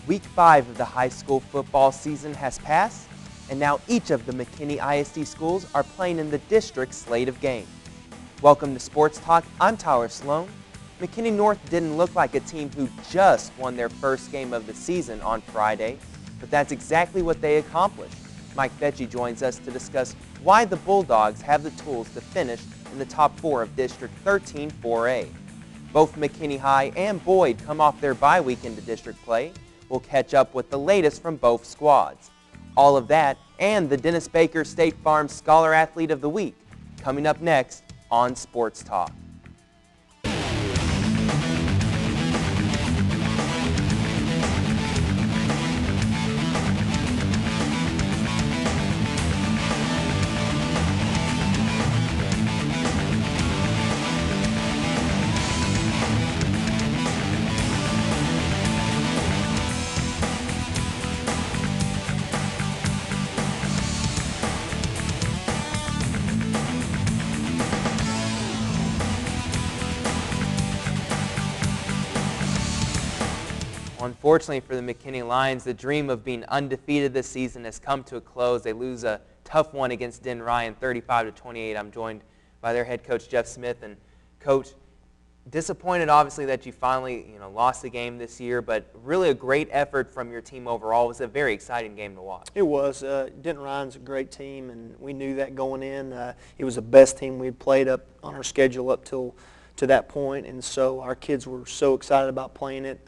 Week 5 of the high school football season has passed, and now each of the McKinney ISD schools are playing in the district slate of games. Welcome to Sports Talk. I'm Tyler Sloan. McKinney North didn't look like a team who just won their first game of the season on Friday, but that's exactly what they accomplished. Mike Fetchy joins us to discuss why the Bulldogs have the tools to finish in the top 4 of District 13 4A. Both McKinney High and Boyd come off their bye week into district play. We'll catch up with the latest from both squads. All of that and the Dennis Baker State Farm Scholar Athlete of the Week coming up next on Sports Talk. Unfortunately for the McKinney Lions, the dream of being undefeated this season has come to a close. They lose a tough one against Denton Ryan, 35-28. I'm joined by their head coach, Jeff Smith. And Coach, disappointed obviously that you finally lost the game this year, but really a great effort from your team overall. It was a very exciting game to watch. It was. Denton Ryan's a great team, and we knew that going in. It was the best team we'd played up on our schedule up to that point, and so our kids were so excited about playing it.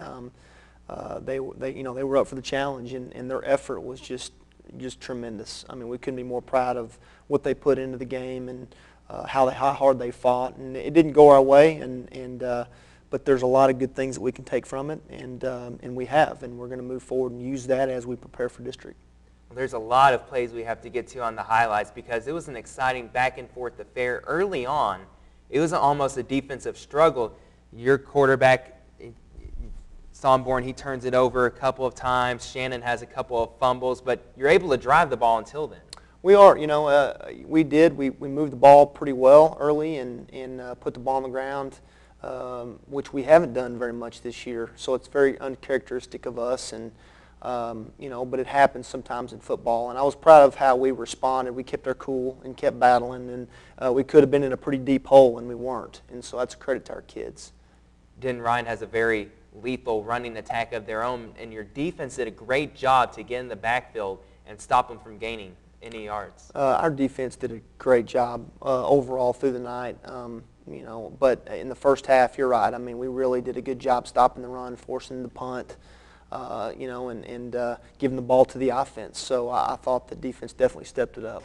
They were up for the challenge, and their effort was just tremendous. I mean, we couldn't be more proud of what they put into the game and how hard they fought. And it didn't go our way, but there's a lot of good things that we can take from it, and we have, and we're going to move forward and use that as we prepare for district. Well, there's a lot of plays we have to get to on the highlights because it was an exciting back and forth affair early on. It was almost a defensive struggle. Your quarterback, Sonborn, he turns it over a couple of times. Shannon has a couple of fumbles, but you're able to drive the ball until then. We are. We did. We moved the ball pretty well early and put the ball on the ground, which we haven't done very much this year. So it's very uncharacteristic of us, and but it happens sometimes in football. And I was proud of how we responded. We kept our cool and kept battling, and we could have been in a pretty deep hole, and we weren't. And so that's a credit to our kids. Denton Ryan has a very lethal running attack of their own, and your defense did a great job to get in the backfield and stop them from gaining any yards. Our defense did a great job overall through the night, but in the first half, you're right. I mean, we really did a good job stopping the run, forcing the punt, and giving the ball to the offense. So I thought the defense definitely stepped it up.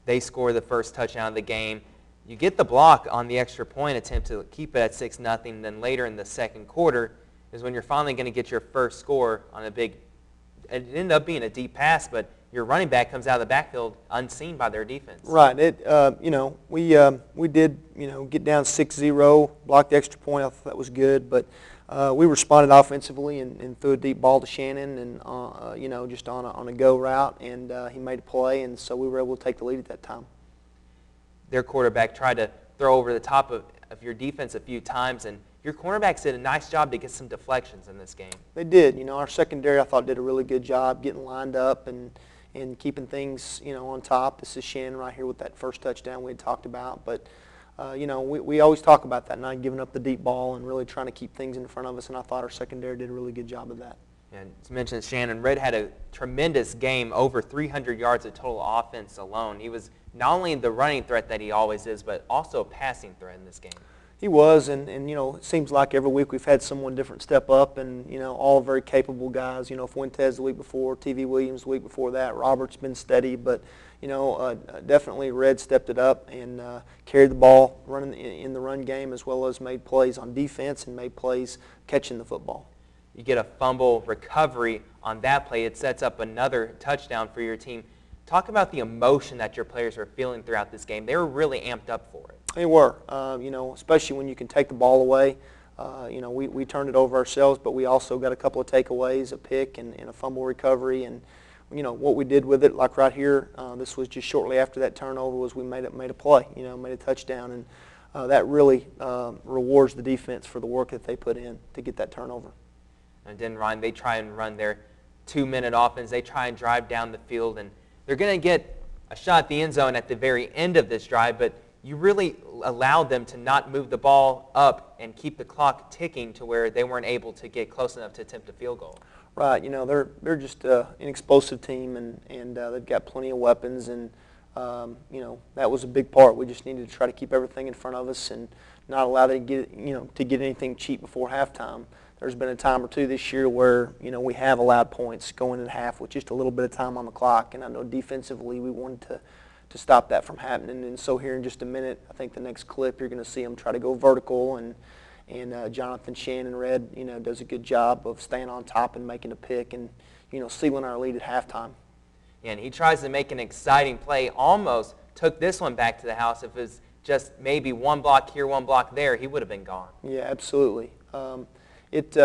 They score the first touchdown of the game. You get the block on the extra point attempt to keep it at 6-0. Then later in the second quarter is when you're finally going to get your first score on a big, it ended up being a deep pass, but your running back comes out of the backfield unseen by their defense. Right. We did, get down 6-0, blocked the extra point. I thought that was good, but we responded offensively and threw a deep ball to Shannon and, just on a go route, and he made a play, and so we were able to take the lead at that time. Their quarterback tried to throw over the top of your defense a few times, and your cornerbacks did a nice job to get some deflections in this game. They did. Our secondary, I thought, did a really good job getting lined up and keeping things, on top. This is Shannon right here with that first touchdown we had talked about. But, we always talk about that, not giving up the deep ball and really trying to keep things in front of us, and I thought our secondary did a really good job of that. And to mention Shannon, Red had a tremendous game, over 300 yards of total offense alone. He was not only the running threat that he always is, but also a passing threat in this game. He was, and it seems like every week we've had someone different step up, and all very capable guys. Fuentes the week before, TV Williams the week before that. Robert's been steady, but definitely Red stepped it up and carried the ball, running in the run game, as well as made plays on defense and made plays catching the football. You get a fumble recovery on that play. It sets up another touchdown for your team. Talk about the emotion that your players were feeling throughout this game. They were really amped up for it. They were, especially when you can take the ball away. We turned it over ourselves, but we also got a couple of takeaways, a pick and a fumble recovery. And, what we did with it, like right here, this was just shortly after that turnover, was we made a play, made a touchdown. And that really rewards the defense for the work that they put in to get that turnover. And Denton Ryan, they try and run their 2-minute offense. They try and drive down the field, and they're going to get a shot at the end zone at the very end of this drive, but you really allowed them to not move the ball up and keep the clock ticking to where they weren't able to get close enough to attempt a field goal. Right, they're just an explosive team, and they've got plenty of weapons, and that was a big part. We just needed to try to keep everything in front of us and not allow them to get anything cheap before halftime. There's been a time or two this year where we have allowed points going into half with just a little bit of time on the clock, and I know defensively we wanted to stop that from happening. And so here in just a minute, I think the next clip you're going to see them try to go vertical, and Jonathan Shannon Red does a good job of staying on top and making a pick and sealing our lead at halftime. And he tries to make an exciting play, almost took this one back to the house. If it was just maybe one block here, one block there, he would have been gone. Yeah, absolutely. It's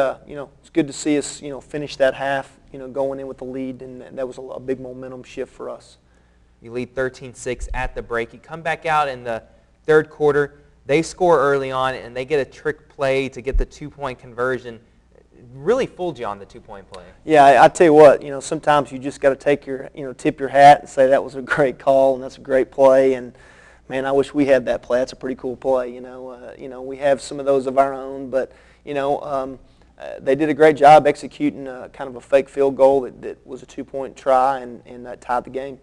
good to see us finish that half going in with the lead, and that was a big momentum shift for us. You lead 13-6 at the break. You come back out in the third quarter. They score early on, and they get a trick play to get the 2-point conversion. Really fooled you on the 2-point play. Yeah, I tell you what, sometimes you just got to take your, tip your hat and say that was a great call and that's a great play. And man, I wish we had that play. That's a pretty cool play. We have some of those of our own, but they did a great job executing kind of a fake field goal that was a 2-point try, and that tied the game.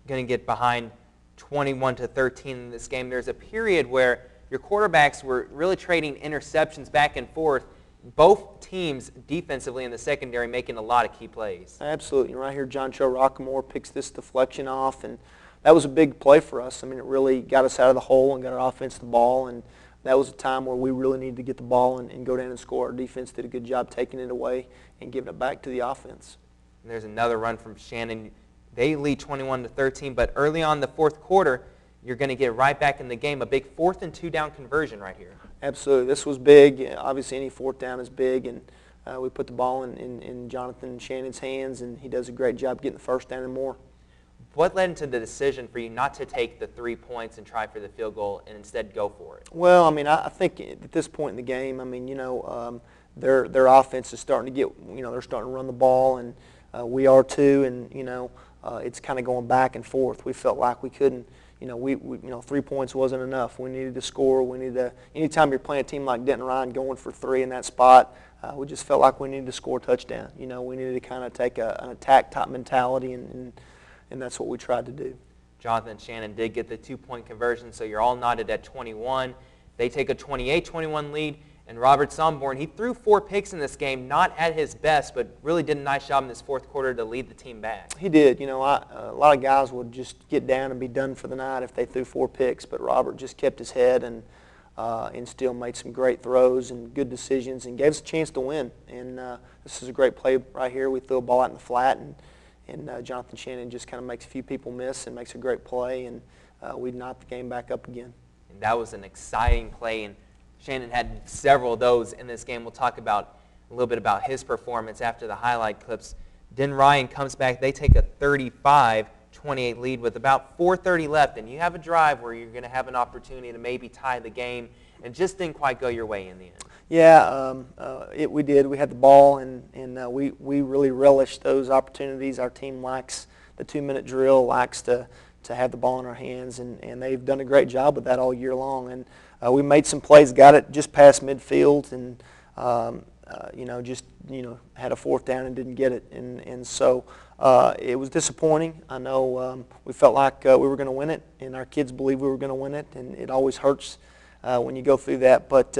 Going to get behind 21-13 in this game. There's a period where your quarterbacks were really trading interceptions back and forth. Both teams defensively in the secondary making a lot of key plays. Absolutely. Right here, John Cho Rockamore picks this deflection off, and that was a big play for us. I mean, it really got us out of the hole and got our offense the ball, and that was a time where we really needed to get the ball and go down and score. Our defense did a good job taking it away and giving it back to the offense. And there's another run from Shannon. They lead 21-13, but early on in the fourth quarter, you're going to get right back in the game. A big 4th and 2 down conversion right here. Absolutely. This was big. Obviously, any 4th down is big, and we put the ball in Jonathan Shannon's hands, and he does a great job getting the first down and more. What led into the decision for you not to take the 3 points and try for the field goal and instead go for it? Well, I mean, I think at this point in the game, I mean, their offense is starting to get, they're starting to run the ball, and we are too, and, it's kind of going back and forth. We felt like we couldn't, 3 points wasn't enough. We needed to score. We needed to, anytime you're playing a team like Denton Ryan going for 3 in that spot, we just felt like we needed to score a touchdown. We needed to kind of take an attack-type mentality, and that's what we tried to do. Jonathan Shannon did get the 2-point conversion, so you're all knotted at 21. They take a 28-21 lead, and Robert Somborn, he threw 4 picks in this game, not at his best, but really did a nice job in this fourth quarter to lead the team back. He did. A lot of guys would just get down and be done for the night if they threw 4 picks, but Robert just kept his head and still made some great throws and good decisions and gave us a chance to win. And this is a great play right here. We threw a ball out in the flat, and Jonathan Shannon just kind of makes a few people miss and makes a great play, and we knocked the game back up again. And that was an exciting play, and Shannon had several of those in this game. We'll talk a little bit about his performance after the highlight clips. Denton Ryan comes back. They take a 35-28 lead with about 4:30 left, and you have a drive where you're going to have an opportunity to maybe tie the game, and just didn't quite go your way in the end. Yeah, we did. We had the ball, and we really relished those opportunities. Our team likes the 2-minute drill, likes to have the ball in our hands, and they've done a great job with that all year long. And we made some plays, got it just past midfield, and had a 4th down and didn't get it, and so it was disappointing. I know we felt like we were going to win it, and our kids believed we were going to win it, and it always hurts when you go through that, but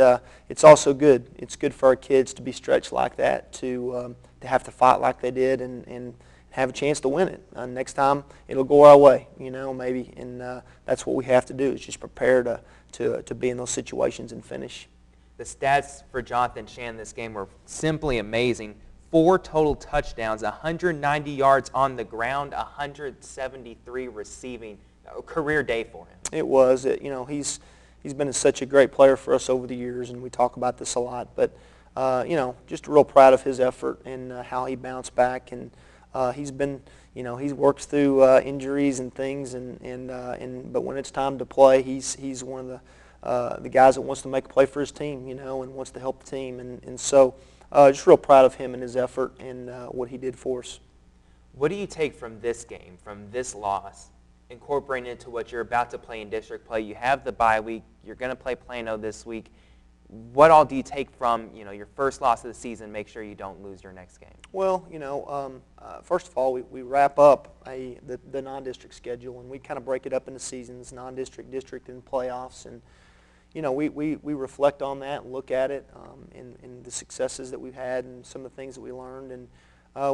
it's also good. It's good for our kids to be stretched like that, to have to fight like they did, and have a chance to win it. Next time it'll go our way, maybe, and that's what we have to do, is just prepare to be in those situations and finish. The stats for Jonathan Shannon this game were simply amazing. 4 total touchdowns, 190 yards on the ground, 173 receiving. A career day for him. It was. He's been such a great player for us over the years, and we talk about this a lot. But just real proud of his effort and how he bounced back. And he's been, he's worked through injuries and things, but when it's time to play, he's one of the guys that wants to make a play for his team, and wants to help the team. And so just real proud of him and his effort and what he did for us. What do you take from this game, from this loss, incorporating into what you're about to play in district play? You have the bye week. You're going to play Plano this week. What all do you take from your first loss of the season? Make sure you don't lose your next game. Well, first of all, we wrap up the non-district schedule, and we kind of break it up into seasons: non-district, district, and playoffs. And we reflect on that and look at it, and the successes that we've had and some of the things that we learned. And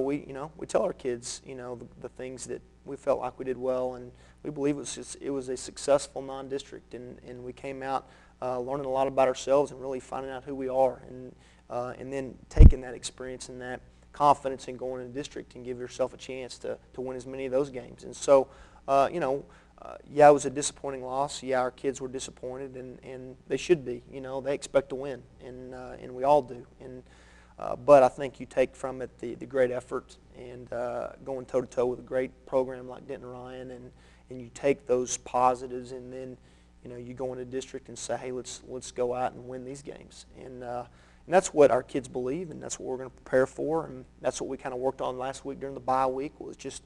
we tell our kids the things that we felt like we did well, and we believe it was a successful non-district, and we came out learning a lot about ourselves and really finding out who we are, and then taking that experience and that confidence in going into district and give yourself a chance to win as many of those games. And so, yeah, it was a disappointing loss. Yeah, our kids were disappointed, and they should be. They expect to win, and we all do. But I think you take from it the great effort and going toe-to-toe with a great program like Denton Ryan, and you take those positives, and then you go into district and say, hey, let's go out and win these games. And that's what our kids believe, and that's what we're going to prepare for, and that's what we kind of worked on last week during the bye week, was just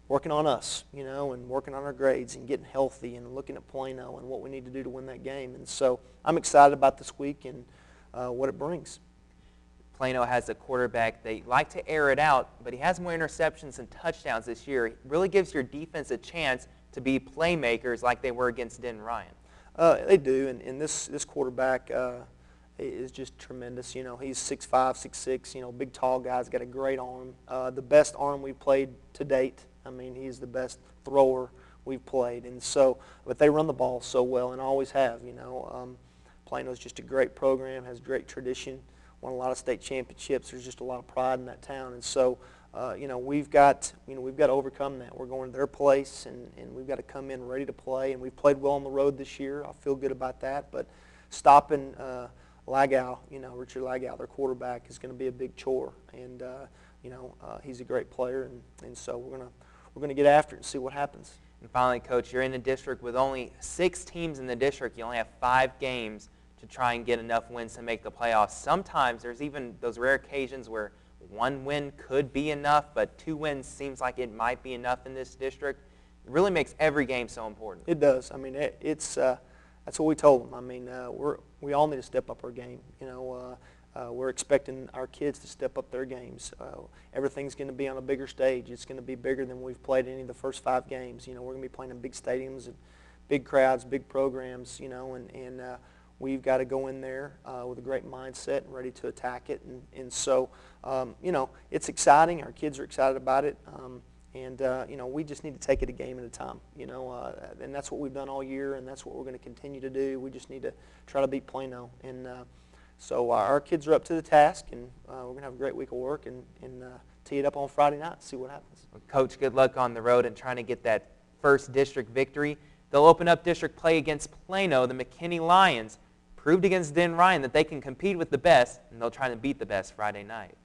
working on us, and working on our grades and getting healthy and looking at Plano and what we need to do to win that game. And so I'm excited about this week and what it brings. Plano has a quarterback. They like to air it out, but he has more interceptions and touchdowns this year. It really gives your defense a chance to be playmakers like they were against Denton Ryan. They do, and this quarterback is just tremendous. He's 6'5", 6'6", big, tall guy. He's got a great arm, the best arm we've played to date. I mean, he's the best thrower we've played, and so, but they run the ball so well and always have. Plano's just a great program, has great tradition, won a lot of state championships. There's just a lot of pride in that town, and so we've got to overcome that. We're going to their place, and we've got to come in ready to play. And we've played well on the road this year. I feel good about that. But stopping Lagow, Richard Lagow, their quarterback, is going to be a big chore. And he's a great player, and so we're gonna get after it and see what happens. And finally, Coach, you're in the district with only 6 teams in the district. You only have 5 games to try and get enough wins to make the playoffs. Sometimes there's even those rare occasions where 1 win could be enough, but 2 wins seems like it might be enough in this district. It really makes every game so important. It does. I mean, that's what we told them. I mean, we all need to step up our game. We're expecting our kids to step up their games. Everything's going to be on a bigger stage. It's going to be bigger than we've played any of the first 5 games. We're going to be playing in big stadiums and big crowds, big programs. And we've got to go in there with a great mindset and ready to attack it. And so, it's exciting. Our kids are excited about it. We just need to take it a game at a time. And that's what we've done all year, and that's what we're going to continue to do. We just need to try to beat Plano. And so our kids are up to the task, and we're going to have a great week of work and tee it up on Friday night, see what happens. Well, Coach, good luck on the road and trying to get that first district victory. They'll open up district play against Plano. The McKinney Lions proved against Denton Ryan that they can compete with the best, and they'll try to beat the best Friday night.